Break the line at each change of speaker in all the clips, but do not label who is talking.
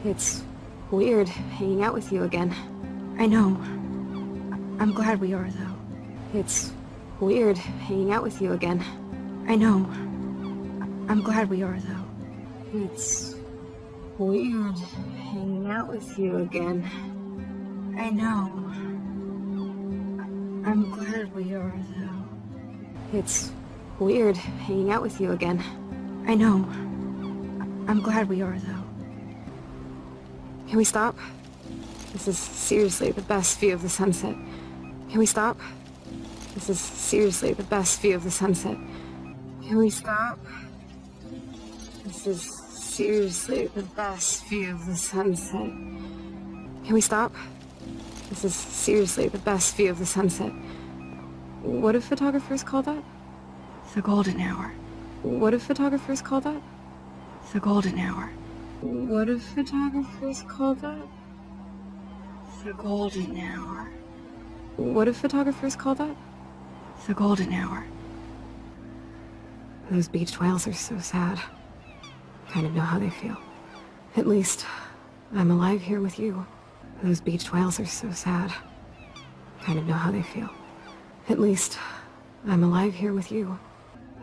It's weird hanging out with you again.
I know. I'm glad we are, though.
It's weird hanging out with you again.
I know. I'm glad we are, though.
It's weird hanging out with you again.
I know. I'm glad we are, though.
It's weird hanging out with you again.
I know. I'm glad we are, though.
Can we stop? This is seriously the best view of the sunset. Can we stop? This is seriously the best view of the sunset. Can we stop? This is seriously the best view of the sunset. Can we stop? This is seriously the best view of the sunset. What do photographers call that?
The golden hour.
What do photographers call that?
The golden hour.
What do photographers call that?
The golden hour.
What do photographers call that?
The golden hour.
Those beached whales are so sad. Kind of know how they feel. At least, I'm alive here with you. Those beached whales are so sad. Kind of know how they feel. At least, I'm alive here with you.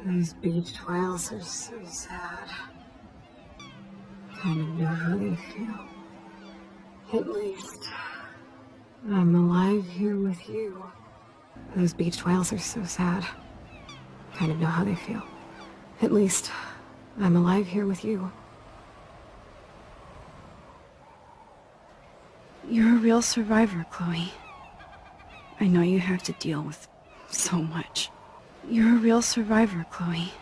Those beached whales are so sad. Kind of know how they feel. At least, I'm alive here with you. Those beached whales are so sad. Kind of know how they feel. At least, I'm alive here with you.
You're a real survivor, Chloe. I know you have to deal with so much. You're a real survivor, Chloe.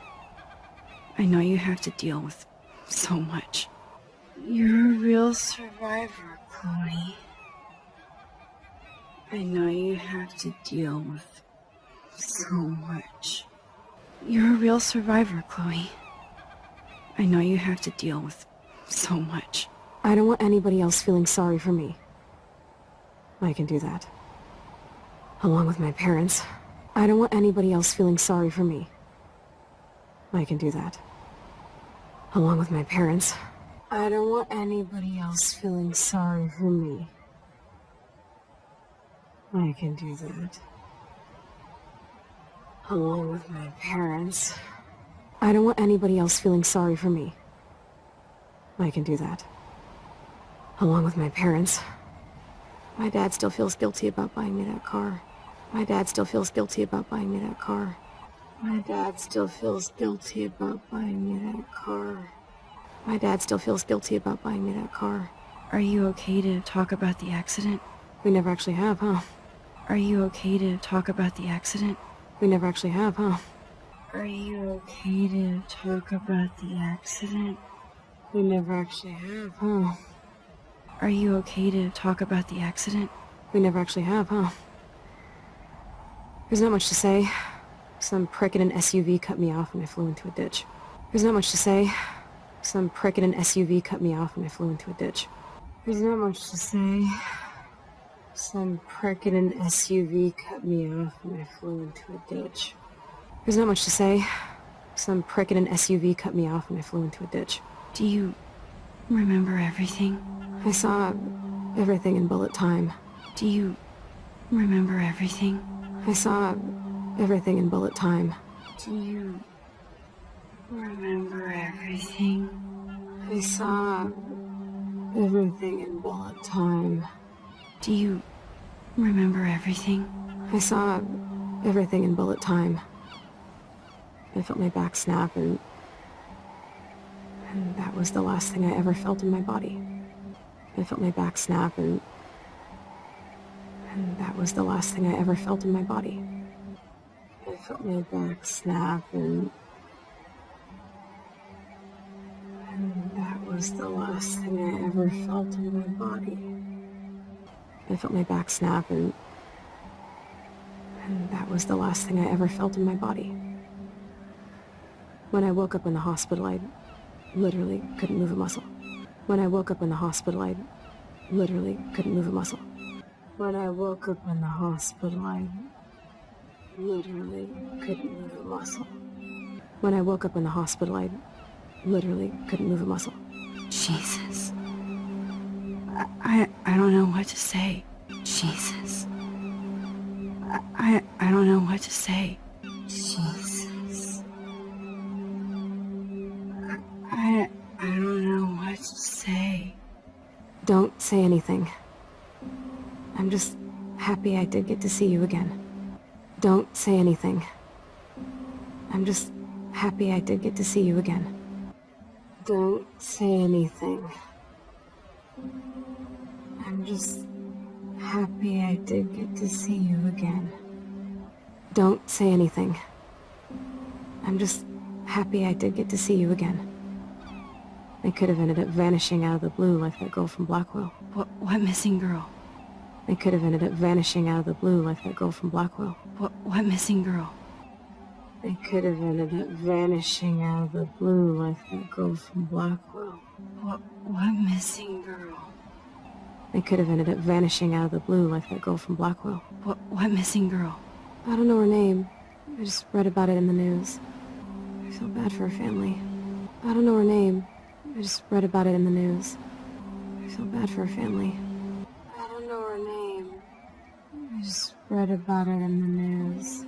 I know you have to deal with so much. You're a real survivor, Chloe. I know you have to deal with so much. You're a real survivor, Chloe. I know you have to deal with so much.
I don't want anybody else feeling sorry for me. I can do that. Along with my parents. I don't want anybody else feeling sorry for me. I can do that. Along with my parents. I don't want anybody else feeling sorry for me. I can do that. Along with my parents. I don't want anybody else feeling sorry for me. I can do that. Along with my parents. My dad still feels guilty about buying me that car. My dad still feels guilty about buying me that car. My dad still feels guilty about buying me that car. My dad still feels guilty about buying me that car.
Are you okay to talk about the accident?
We never actually have, huh?
Are you okay to talk about the accident?
We never actually have, huh?
Are you okay to talk about the accident?
We never actually have, huh?
Are you okay to talk about the accident?
We never actually have, huh? There's not much to say. Some prick in an SUV cut me off and I flew into a ditch. There's not much to say. Some prick in an SUV cut me off and I flew into a ditch. There's not much to say. Some prick in an SUV cut me off and I flew into a ditch. There's not much to say. Some prick in an SUV cut me off and I flew into a ditch.
Do you remember everything?
I saw everything in bullet time.
Do you remember everything?
I saw everything in bullet time.
Do you remember everything?
I saw everything in bullet time.
Do you remember everything?
I saw everything in bullet time. I felt my back snap and that was the last thing I ever felt in my body. I felt my back snap and that was the last thing I ever felt in my body. I felt my back snap and that was the last thing I ever felt in my body. I felt my back snap and that was the last thing I ever felt in my body. When I woke up in the hospital, I literally couldn't move a muscle. When I woke up in the hospital, I literally couldn't move a muscle. When I woke up in the hospital, I literally couldn't move a muscle. When I woke up in the hospital, I literally couldn't move a muscle.
Jesus. I don't know what to say. Jesus. I don't know what to say. Jesus. I don't know what to say.
Don't say anything. I'm just happy I did get to see you again. Don't say anything. I'm just happy I did get to see you again. Don't say anything. I'm just happy I did get to see you again. Don't say anything. I'm just happy I did get to see you again. They could have ended up vanishing out of the blue like that girl from Blackwell.
What missing girl?
They could have ended up vanishing out of the blue like that girl from Blackwell.
What missing girl?
They could have ended up vanishing out of the blue like that girl from Blackwell.
What missing girl?
They could have ended up vanishing out of the blue like that girl from Blackwell.
What missing girl?
I don't know her name. I just read about it in the news. I feel bad for her family. I don't know her name. I just read about it in the news. I feel bad for her family. I don't know her name. I just read about it in the news.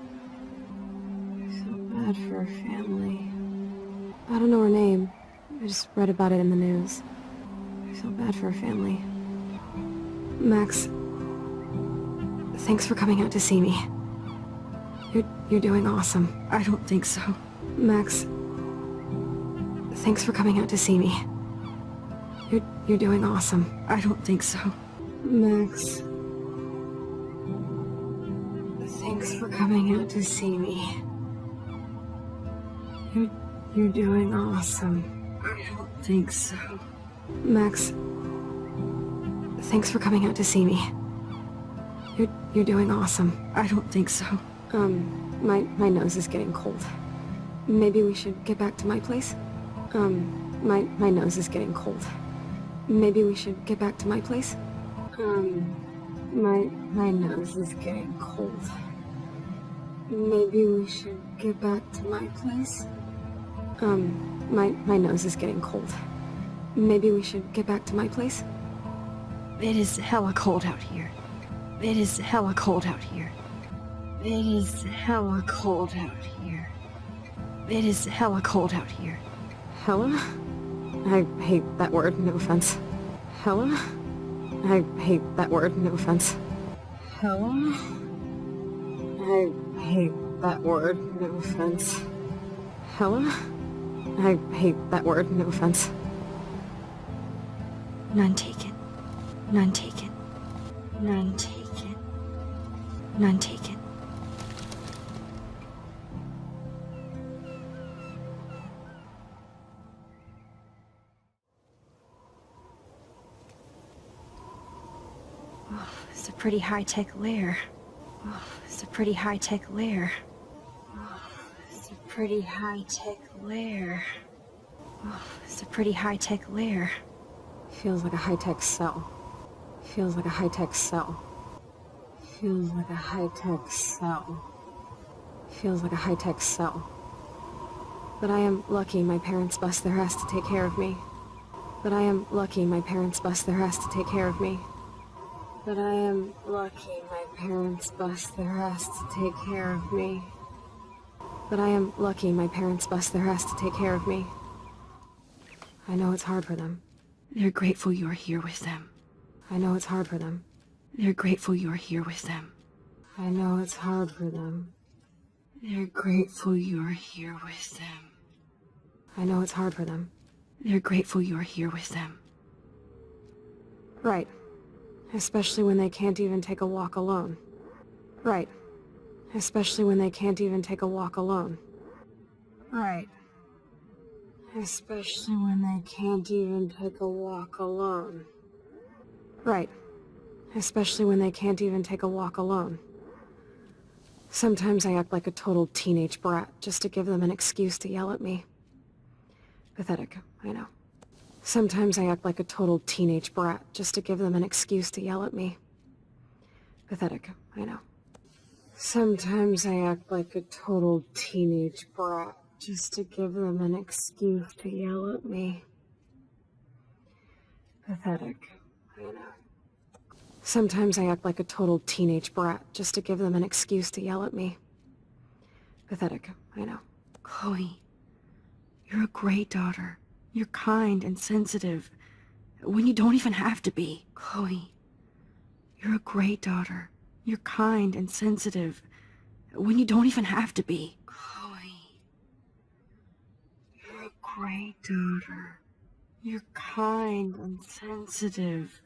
I feel bad for her family. I don't know her name. I just read about it in the news. I feel bad for her family. Max, thanks for coming out to see me. You're doing awesome.
I don't think so.
Max, thanks for coming out to see me. You're doing awesome.
I don't think so.
Max, thanks for coming out to see me. You're doing awesome.
I don't think so.
Max, thanks for coming out to see me. You're doing awesome.
I don't think so.
My nose is getting cold. Maybe we should get back to my place? My nose is getting cold. Maybe we should get back to my place? My nose is getting cold. Maybe we should get back to my place? My nose is getting cold. Maybe we should get back to my place?
It is hella cold out here. It is hella cold out here. It is hella cold out here. It is hella cold out here.
Hella? I hate that word, no offense. Hella? I hate that word, no offense. Hella? I hate that word, no offense. Hella? I hate that word, no offense.
None taken. None taken. None taken. None taken. Oh, it's a pretty high-tech lair. Oh, it's a pretty high-tech lair. Oh, it's a pretty high-tech lair. Oh, it's a pretty high-tech lair.
Feels like a high-tech cell. Feels like a high-tech cell. Feels like a high-tech cell. Feels like a high-tech cell. But I am lucky my parents bust their ass to take care of me. But I am lucky my parents bust their ass to take care of me. But I am lucky my parents bust their ass to take care of me. But I am lucky my parents bust their ass to take care of me. I know it's hard for them.
They're grateful you're here with them.
I know it's hard for them.
They're grateful you're here with them.
I know it's hard for them.
They're grateful you're here with them.
I know it's hard for them.
They're grateful you're here with them.
Right. Especially when they can't even take a walk alone. Right. Especially when they can't even take a walk alone. Right. Especially when they can't even take a walk alone. Right. Especially when they can't even take a walk alone. Sometimes I act like a total teenage brat just to give them an excuse to yell at me. Pathetic, I know. Sometimes I act like a total teenage brat just to give them an excuse to yell at me. Pathetic, I know. Sometimes I act like a total teenage brat just to give them an excuse to yell at me. Pathetic, Sometimes I act like a total teenage brat just to give them an excuse to yell at me. Pathetic, I know.
Chloe, you're a great daughter. You're kind and sensitive when you don't even have to be. Chloe, you're a great daughter. You're kind and sensitive when you don't even have to be. Chloe, you're a great daughter. You're kind and sensitive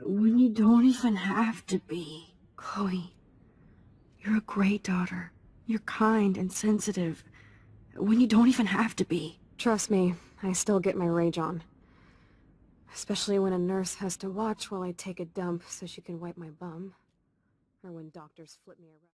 when you don't even have to be. Chloe, you're a great daughter. You're kind and sensitive when you don't even have to be.
Trust me, I still get my rage on. Especially when a nurse has to watch while I take a dump so she can wipe my bum. Or when doctors flip me around.